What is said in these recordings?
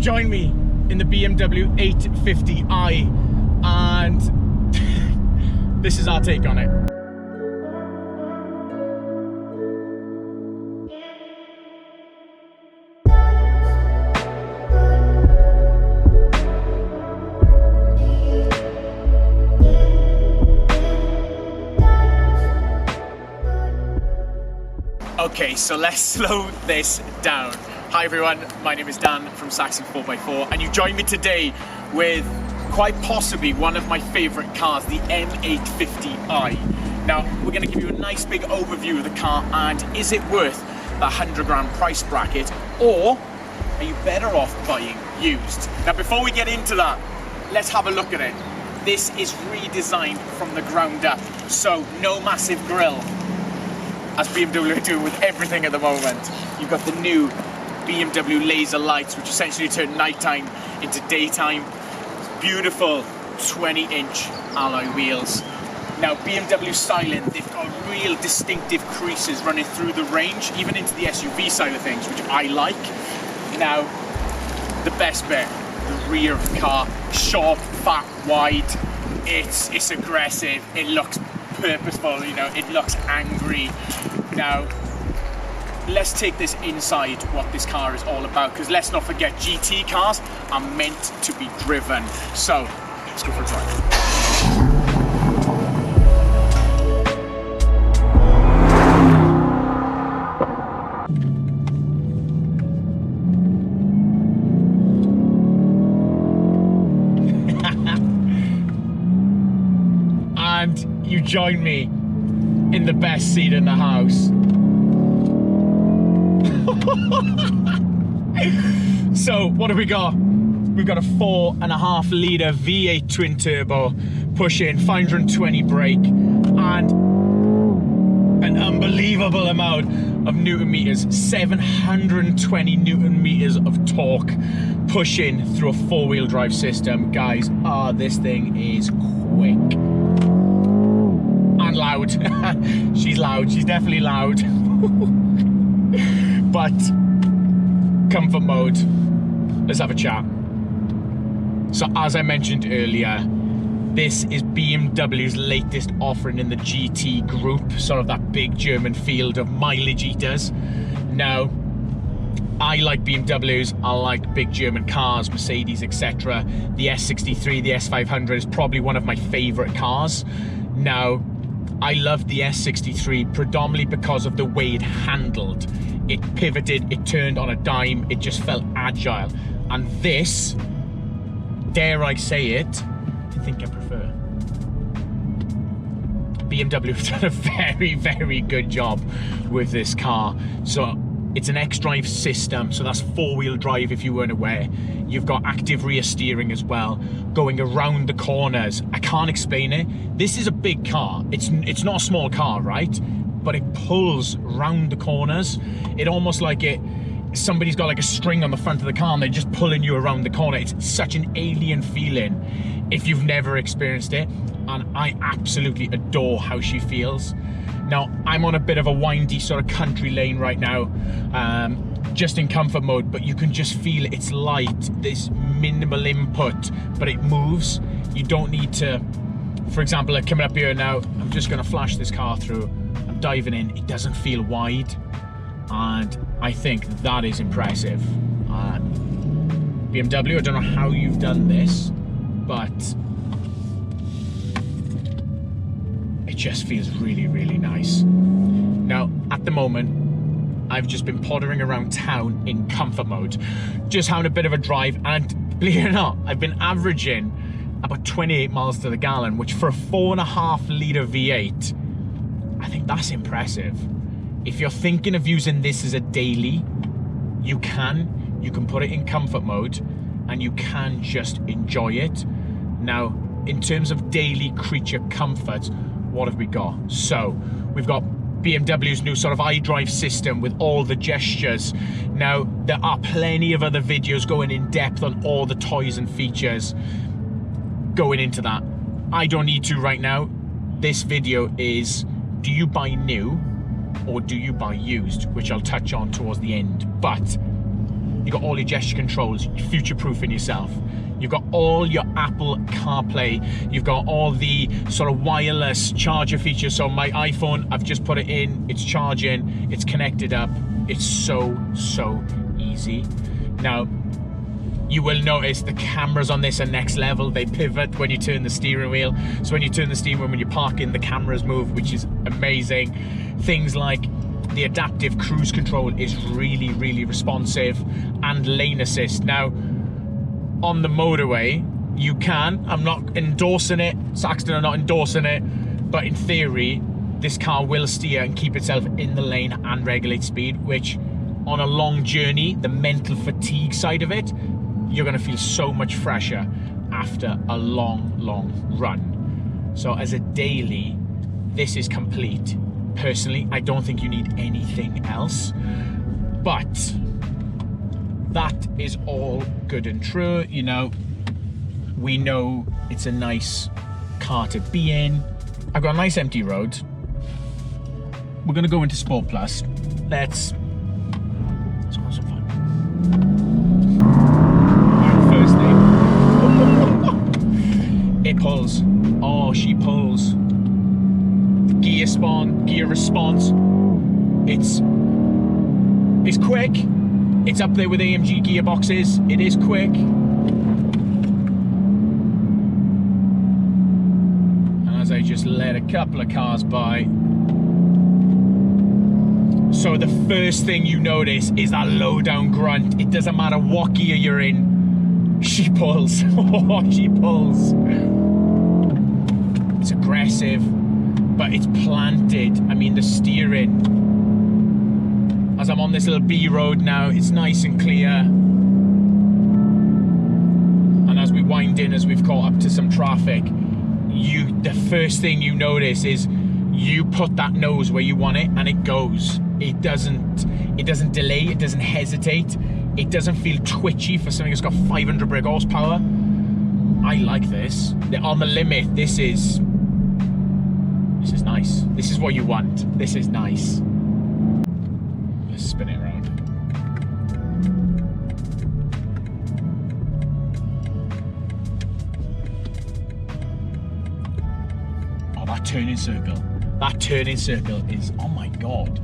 join me in the BMW M850i, and this is our take on it. Okay, so let's slow this down. Hi everyone, my name is Dan from Saxton 4x4, and you join me today with quite possibly one of my favourite cars, the M850i. Now, we're going to give you a nice big overview of the car, and is it worth the 100 grand price bracket, or are you better off buying used? Now, before we get into that, let's have a look at it. This is redesigned from the ground up, so no massive grille, as BMW are doing with everything at the moment. You've got the new BMW laser lights, which essentially turn nighttime into daytime. Beautiful 20-inch alloy wheels. Now, BMW styling, they've got real distinctive creases running through the range, even into the SUV side of things, which I like. Now, the best bit, the rear of the car, short, fat, wide. It's aggressive. It looks purposeful, you know, it looks angry. Now, let's take this inside what this car is all about, because let's not forget, GT cars are meant to be driven. So, let's go for a drive. And you join me in the best seat in the house. So what have we got? We've got a 4.5 litre V8 twin turbo, pushing 520 brake, and an unbelievable amount of newton meters, 720 newton meters of torque, pushing through a 4-wheel drive system. Guys, this thing is quick. And loud. She's loud, she's definitely loud. But comfort mode, let's have a chat. So as I mentioned earlier, this is BMW's latest offering in the GT group, sort of that big German field of mileage eaters. Now, I like BMWs, I like big German cars, Mercedes, etc. The S63, the S500 is probably one of my favorite cars. Now, I love the S63 predominantly because of the way it handled. It pivoted, it turned on a dime, it just felt agile. And this, dare I say it, I think I prefer. BMW have done a very, very good job with this car. So it's an X-Drive system, so that's 4-wheel drive if you weren't aware. You've got active rear steering as well, going around the corners. I can't explain it. This is a big car. It's not a small car, right? But it pulls round the corners. It almost like somebody's got like a string on the front of the car and they're just pulling you around the corner. It's such an alien feeling if you've never experienced it, and I absolutely adore how she feels. Now, I'm on a bit of a windy sort of country lane right now, just in comfort mode, but you can just feel it's light. There's minimal input, but it moves. You don't need to, for example, like coming up here now, I'm just gonna flash this car through. I'm diving in, it doesn't feel wide, and I think that is impressive. BMW, I don't know how you've done this, but it just feels really, really nice. Now, at the moment, I've just been pottering around town in comfort mode, just having a bit of a drive, and believe it or not, I've been averaging about 28 miles to the gallon, which for a 4.5 litre V8, I think that's impressive. If you're thinking of using this as a daily, you can put it in comfort mode and you can just enjoy it. Now, in terms of daily creature comfort, what have we got? So, we've got BMW's new sort of iDrive system with all the gestures. Now, there are plenty of other videos going in depth on all the toys and features going into that. I don't need to right now. This video is, do you buy new or do you buy used? Which I'll touch on towards the end. But You've got all your gesture controls, future-proofing yourself. You've got all your Apple CarPlay. You've got all the sort of wireless charger features. So my iPhone, I've just put it in, it's charging, it's connected up. It's so easy. Now, you will notice the cameras on this are next level. They pivot when you turn the steering wheel. So when you turn the steering wheel, when you're parking, the cameras move, which is amazing. Things like the adaptive cruise control is really responsive, and lane assist. Now, on the motorway, you can, I'm not endorsing it, Saxton are not endorsing it, but in theory, this car will steer and keep itself in the lane and regulate speed, which on a long journey, the mental fatigue side of it, you're gonna feel so much fresher after a long run. So as a daily, this is complete. Personally, I don't think you need anything else, but that is all good and true. You know, we know it's a nice car to be in. I've got a nice empty road. We're gonna go into Sport Plus. Let's have some fun. First thing, it pulls. Oh, she pulls. Gear response. It's quick. It's up there with AMG gearboxes. It is quick. And as I just let a couple of cars by. So the first thing you notice is that low down grunt. It doesn't matter what gear you're in. She pulls. Oh, she pulls. It's aggressive, but it's planted. I mean, the steering. As I'm on this little B road now, it's nice and clear. And as we wind in, as we've caught up to some traffic, the first thing you notice is you put that nose where you want it and it goes. It doesn't delay, it doesn't hesitate. It doesn't feel twitchy for something that's got 500 brake horsepower. I like this. On the limit, this is nice. This is what you want. This is nice. Let's spin it around. Oh, that turning circle. That turning circle is, oh my God.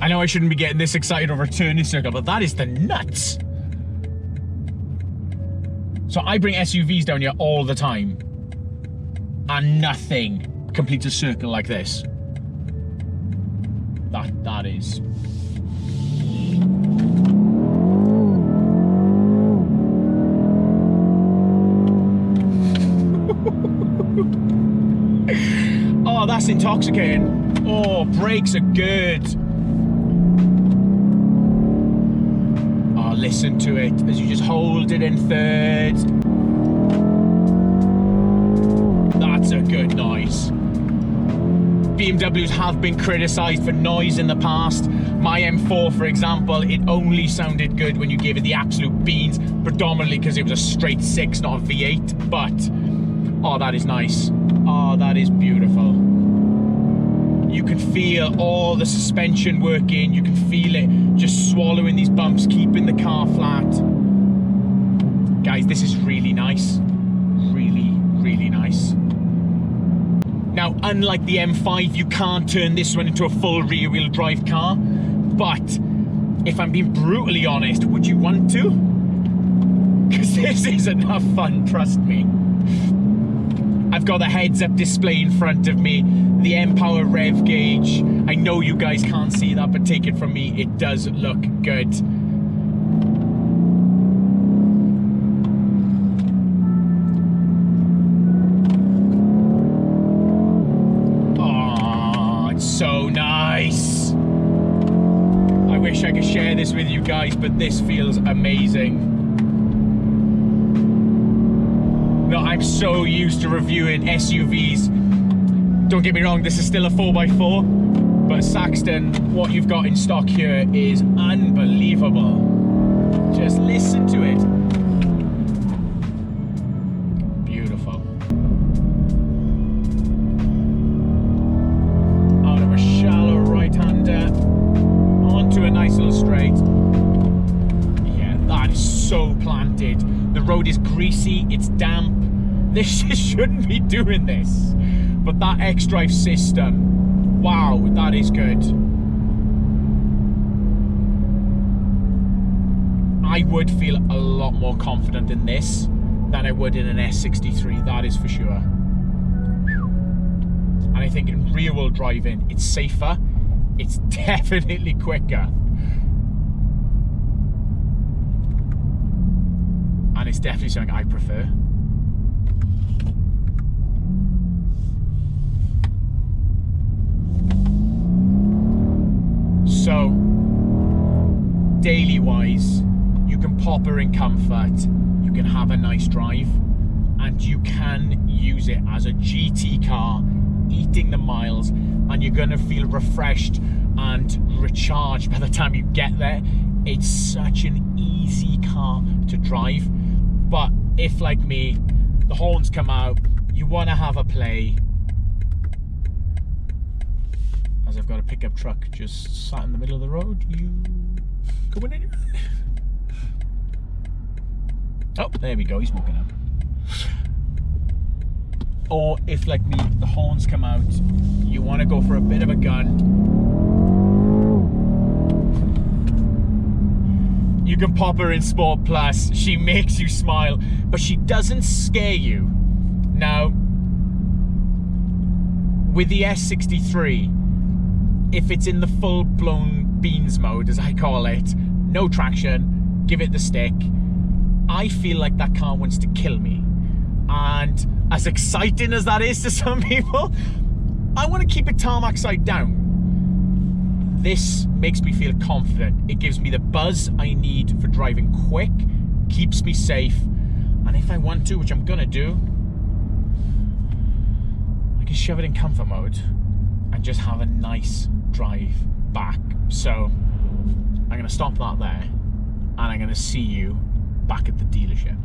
I know I shouldn't be getting this excited over a turning circle, but that is the nuts. So I bring SUVs down here all the time, and nothing completes a circle like this. That is. Oh, that's intoxicating. Oh, brakes are good. Oh, listen to it as you just hold it in third. That's a good noise. BMWs have been criticised for noise in the past. My M4, for example, it only sounded good when you gave it the absolute beans, predominantly because it was a straight 6, not a V8. But, oh, that is nice. Oh, that is beautiful. You can feel all the suspension working. You can feel it just swallowing these bumps, keeping the car flat. Guys, this is really nice. Really nice. Now, unlike the M5, you can't turn this one into a full rear-wheel drive car. But if I'm being brutally honest, would you want to? Because this is enough fun, trust me. I've got the heads-up display in front of me, the M-Power rev gauge. I know you guys can't see that, but take it from me, it does look good. So nice. I wish I could share this with you guys, but this feels amazing. No, I'm so used to reviewing SUVs. Don't get me wrong, this is still a 4x4, but Saxton, what you've got in stock here is unbelievable. Just listen to it. Beautiful. Onto a nice is greasy, it's damp. This just shouldn't be doing this. But that X-Drive system, wow, that is good. I would feel a lot more confident in this than I would in an S63, that is for sure. And I think in rear-wheel driving, it's safer, it's definitely quicker. And it's definitely something I prefer. So, daily-wise, you can pop her in comfort, you can have a nice drive, and you can use it as a GT car, eating the miles, and you're gonna feel refreshed and recharged by the time you get there. It's such an easy car to drive. But if, like me, the horns come out, you want to have a play. As I've got a pickup truck just sat in the middle of the road, you going anywhere? Oh, there we go, he's walking up. Or if, like me, the horns come out, you want to go for a bit of a gun. You can pop her in Sport Plus. She makes you smile, but she doesn't scare you. Now, with the S63, if it's in the full-blown beans mode, as I call it, no traction, give it the stick, I feel like that car wants to kill me. And as exciting as that is to some people, I want to keep it tarmac side down. This makes me feel confident. It gives me the buzz I need for driving quick, keeps me safe, and if I want to, which I'm gonna do, I can shove it in comfort mode and just have a nice drive back. So I'm gonna stop that there, and I'm gonna see you back at the dealership.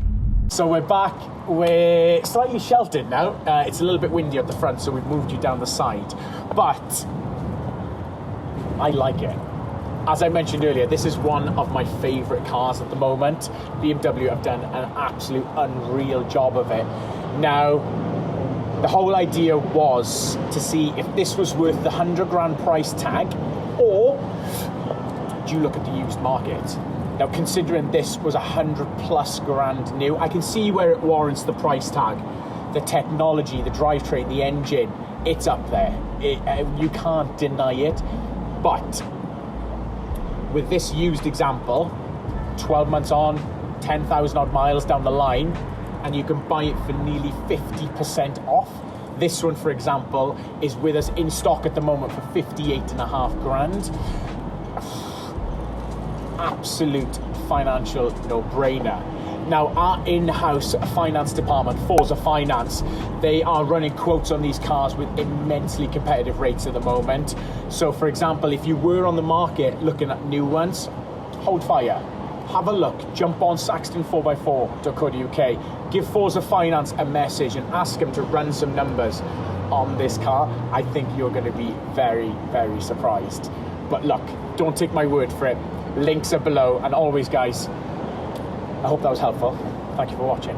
So we're back, we're slightly sheltered now. It's a little bit windy at the front, so we've moved you down the side, but I like it. As I mentioned earlier, this is one of my favorite cars at the moment. BMW have done an absolute unreal job of it. Now, the whole idea was to see if this was worth the 100 grand price tag, or do you look at the used market? Now, considering this was 100+ grand new, I can see where it warrants the price tag. The technology, the drivetrain, the engine, it's up there. You can't deny it. But with this used example, 12 months on, 10,000 odd miles down the line, and you can buy it for nearly 50% off. This one, for example, is with us in stock at the moment for 58.5 grand. Absolute financial no-brainer. Now, our in-house finance department, Forza Finance, they are running quotes on these cars with immensely competitive rates at the moment. So, for example, if you were on the market looking at new ones, hold fire. Have a look. Jump on saxton4x4.co.uk. Give Forza Finance a message and ask them to run some numbers on this car. I think you're going to be very, very surprised. But look, don't take my word for it. Links are below. And always, guys, I hope that was helpful. Thank you for watching.